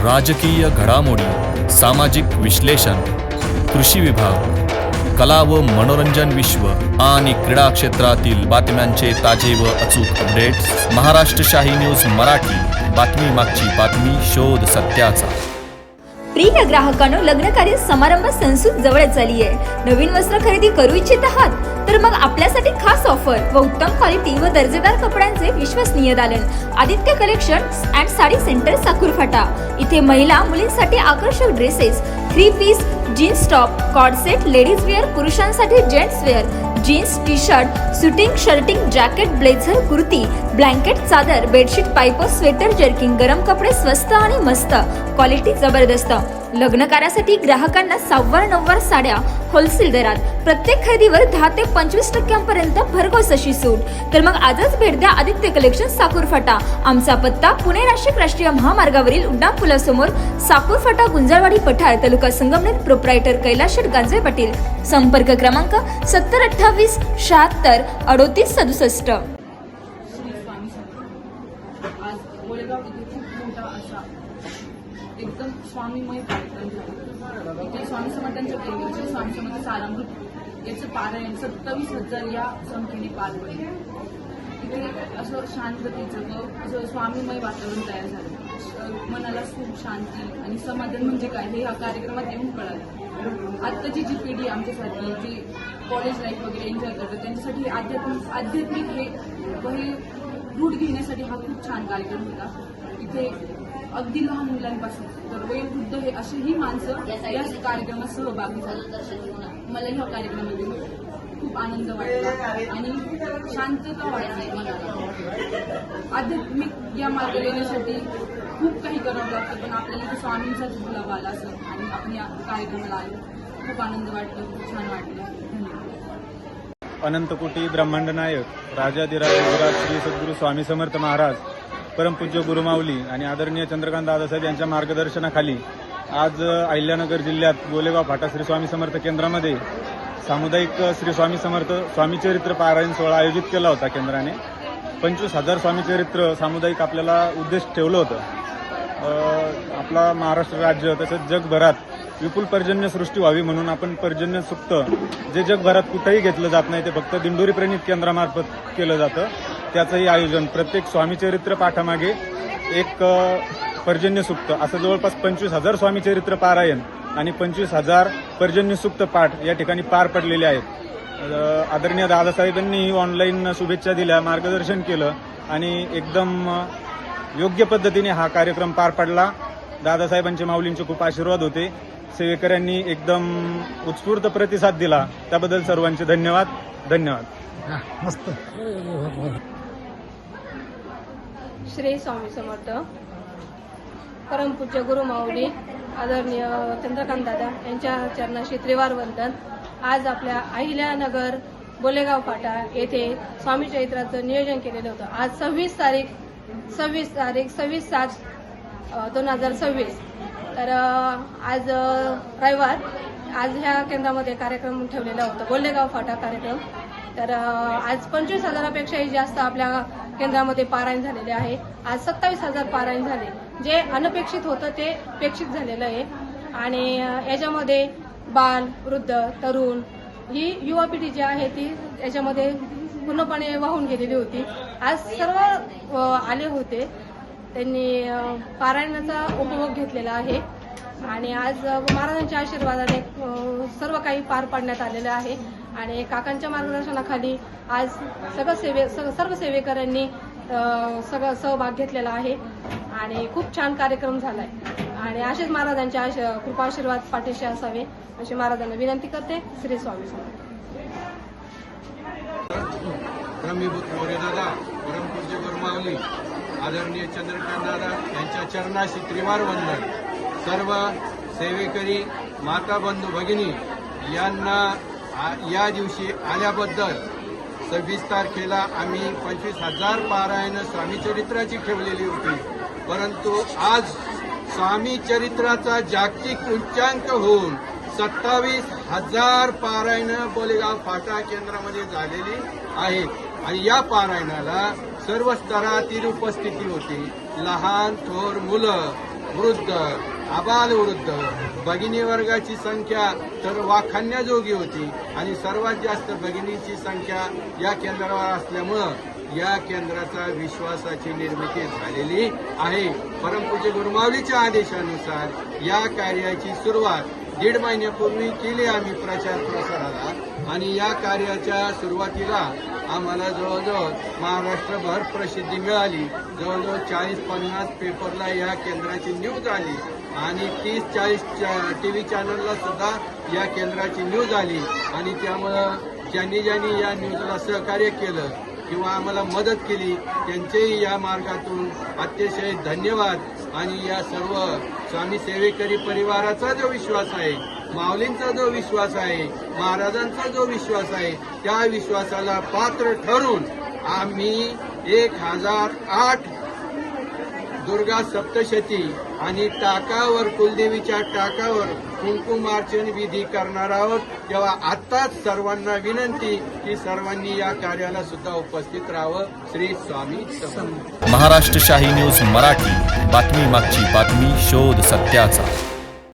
राजकीय घडामोडी, सामाजिक विश्लेषण, कृषी विभाग, कला व मनोरंजन विश्व आणि क्रीडा क्षेत्रातील बातम्यांचे ताजे व अचूक अपडेट्स महाराष्ट्र शाही न्यूज मराठी. बातमी मागची बातमी, शोध सत्याचा. प्रिय ग्राहकांनो, लग्न कार्य समारंभ संसूत जवळच आली आहे. नवीन वस्त्र खरेदी करू इच्छित आहात तर मग आपल्यासाठी खास ऑफर व उत्तम क्वालिटी व दर्जेदार कपड्यांचे विश्वसनीय दालन Aditya collections and sari centre Sakur Phata. इथे महिला मुलींसाठी आकर्षक dresses, 3 piece, jeans top, cord set, ladies wear, पुरुषांसाठी gents wear, jeans, T shirt, suiting, shirting, jacket, blazer, kurti, blanket, चादर, बेडशीट, पायपर, स्वेटर, जर्किंग, गरम कपडे स्वस्त आणि मस्त, क्वालिटी जबरदस्त. लग्न कार्यासाठी ग्राहकांना 6-9 साड्या होलसेल दरात, प्रत्येक खरेदीवर 10 ते 25% भरघोस अशी सूट. तर मग आजच भेट द्या आदित्य कलेक्शन साकूर फाटा. आमचा पत्ता पुणे नाशिक राष्ट्रीय महामार्गावरील उड्डाण पुलासमोर, साकूर फाटा, गुंजारवाडी पठार, तालुका संगमनेर. प्रोप्रायटर कैलास शेठ गांजे पाटील. संपर्क क्रमांक 7028 76 38 67. एकदम स्वामीमय कार्यक्रम झाला. इथे स्वामी समर्थांच्या देवीचे स्वामी समर्थ सारामृत याचं पारायण 27,000 या संख्येने पार पडले. इथे असं शांततेचं व असं स्वामीमय वातावरण तयार झालं. मनाला सुख, शांती आणि समाधान म्हणजे काय हे या कार्यक्रमात येऊन कळालं. आत्ताची जी पिढी आमच्यासाठी जी कॉलेज लाईफ वगैरे एन्जॉय करतात त्यांच्यासाठी आध्यात्मिक हे रूढ घेण्यासाठी हा खूप छान कार्यक्रम होता. इथे अगदी लहान मुलांपासून तर वयोवृद्ध हे अशीही माणसं या कार्यक्रमात सहभागी झाली. मला ह्या कार्यक्रमामध्ये खूप आनंद वाटला आणि शांतता वाटली मनाला. आध्यात्मिक या मार्गाला येण्यासाठी खूप काही करावं लागतं, पण आपल्याला इथे स्वामींचाच गुलाब आला असं आणि आपण या कार्यक्रमाला आलो. खूप आनंद वाटलं, खूप छान वाटलं. धन्यवाद. अनंतकोटी ब्रह्मांड नायक राजाधिराज गुरुराज श्री सद्गुरू स्वामी समर्थ महाराज, परमपूज्य गुरुमाऊली आणि आदरणीय चंद्रकांत दादासाहेब यांच्या मार्गदर्शनाखाली आज अहिल्यानगर जिल्ह्यात गोलेगाव फाटा श्री स्वामी समर्थ केंद्रामध्ये सामुदायिक श्री स्वामी समर्थ स्वामी चरित्र पारायण सोहळा आयोजित केला होता. केंद्राने 25,000 स्वामी चरित्र सामुदायिक आपल्याला उद्देश ठेवलं होतं. आपला महाराष्ट्र राज्य तसंच जगभरात विपुल पर्जन्यसृष्टी व्हावी म्हणून आपण पर्जन्य सुक्त जे जगभरात कुठेही घेतलं जात नाही ते फक्त दिंडोरी प्रणित केंद्रामार्फत केलं जातं. त्याचंही आयोजन प्रत्येक स्वामीचरित्र पाठामागे एक पर्जन्य सुक्त असं जवळपास 25,000 स्वामीचरित्र पारायण आणि 25,000 पर्जन्य सुक्त पाठ या ठिकाणी पार पडलेले आहेत. आदरणीय दादासाहेबांनी ऑनलाईन शुभेच्छा दिल्या, मार्गदर्शन केलं आणि एकदम योग्य पद्धतीने हा कार्यक्रम पार पडला. दादासाहेबांचे माऊलींचे खूप आशीर्वाद होते. सेवेकऱ्यांनी एकदम उत्स्फूर्त प्रतिसाद दिला, त्याबद्दल सर्वांचे धन्यवाद. मस्त. श्री स्वामी समर्थ, परमपूज्य गुरुमाऊली आदरणीय चंद्रकांत दादा यांच्या चरणाशी त्रिवार वंदन. आज आपल्या अहिल्यानगर बोलेगाव फाटा येथे स्वामी चरित्राचं नियोजन केलेलं होतं. आज 26/7/2026 तर आज रविवार. आज ह्या केंद्रामध्ये कार्यक्रम ठेवलेला होता, बोलेगाव फाटा कार्यक्रम. तर आज 25,000पेक्षाही जास्त आपल्या केंद्रामध्ये पारायण झालेले आहे. आज 27,000 पारायण झाले. जे अनपेक्षित होतं ते अपेक्षित झालेलं आहे. आणि याच्यामध्ये बाल, वृद्ध, तरुण ही युवा पिढी जी आहे ती याच्यामध्ये पूर्णपणे वाहून गेलेली होती. आज सर्व आले होते, त्यांनी पारायणाचा उपभोग घेतलेला आहे आणि आज महाराजांच्या आशीर्वादाने सर्व काही पार पाडण्यात आलेलं आहे. आणि काकांच्या मार्गदर्शनाखाली आज सर्व सेवेकरांनी सगळं सहभाग घेतलेला आहे आणि खूप छान कार्यक्रम झालाय. आणि असेच महाराजांच्या कृपा आशीर्वाद पाठीशी असावे अशी महाराजांना विनंती करते. श्री स्वामी समर्थ. ब्रह्मीभूत मोरेदादा, परमपूज्य गुरुमाऊली आदरणीय चंद्रकांत दादा यांच्या चरणाशी त्रिवार वंदन. सर्व सेवेकरी, माता, बंधू, भगिनी यांना या दिवशी आल्याबद्दल. 26 तारखेला आम्ही 25,000 पारायण स्वामी चरित्राची ठेवलेली होती, परंतु आज स्वामी चरित्राचा जागतिक उच्चांक होऊन 27,000 पारायण बोलेगाव फाटा केंद्रामध्ये झालेली आहेत. आणि या पारायणाला सर्व स्तरातील उपस्थिती होती. लहान थोर मुलं वृद्ध, आबालवृद्ध, भगिनी वर्गाची संख्या तर वाखाणण्याजोगी होती आणि सर्वात जास्त भगिनींची संख्या या केंद्रावर असल्यामुळं या केंद्राचा विश्वासाची निर्मिती झालेली आहे. परमपूज्य गुरुमाऊलीच्या आदेशानुसार या कार्याची सुरुवात 1.5 महिन्यापूर्वी केली आम्ही प्रचार प्रसाराला आणि या कार्याच्या सुरुवातीला आम्हाला जवळजवळ महाराष्ट्रभर प्रसिद्धी मिळाली. जवळजवळ 40-50 पेपरला या केंद्राची न्यूज आली आणि 30-40 TV चॅनलला सुद्धा या केंद्राची न्यूज आली आणि त्यामुळं ज्यांनी या न्यूजला सहकार्य केलं किंवा आम्हाला मदत केली त्यांचेही या मार्गातून अतिशय धन्यवाद. आणि या सर्व स्वामी सेवेकरी परिवाराचा जो विश्वास आहे, माऊलींचा जो विश्वास आहे, महाराजांचा जो विश्वास आहे, त्या विश्वासाला पात्र ठरून आम्ही 1008 दुर्गा सप्तशती आणि टाकावर कुलदेवीच्या टाकावर कुंकुमार्चन विधी करणार आहोत. तेव्हा आत्ताच सर्वांना विनंती की सर्वांनी या कार्याला सुद्धा उपस्थित राहावं. श्री स्वामी समर्थ. महाराष्ट्र शाही न्यूज मराठी, बातमी मागची बातमी, शोध सत्याचा.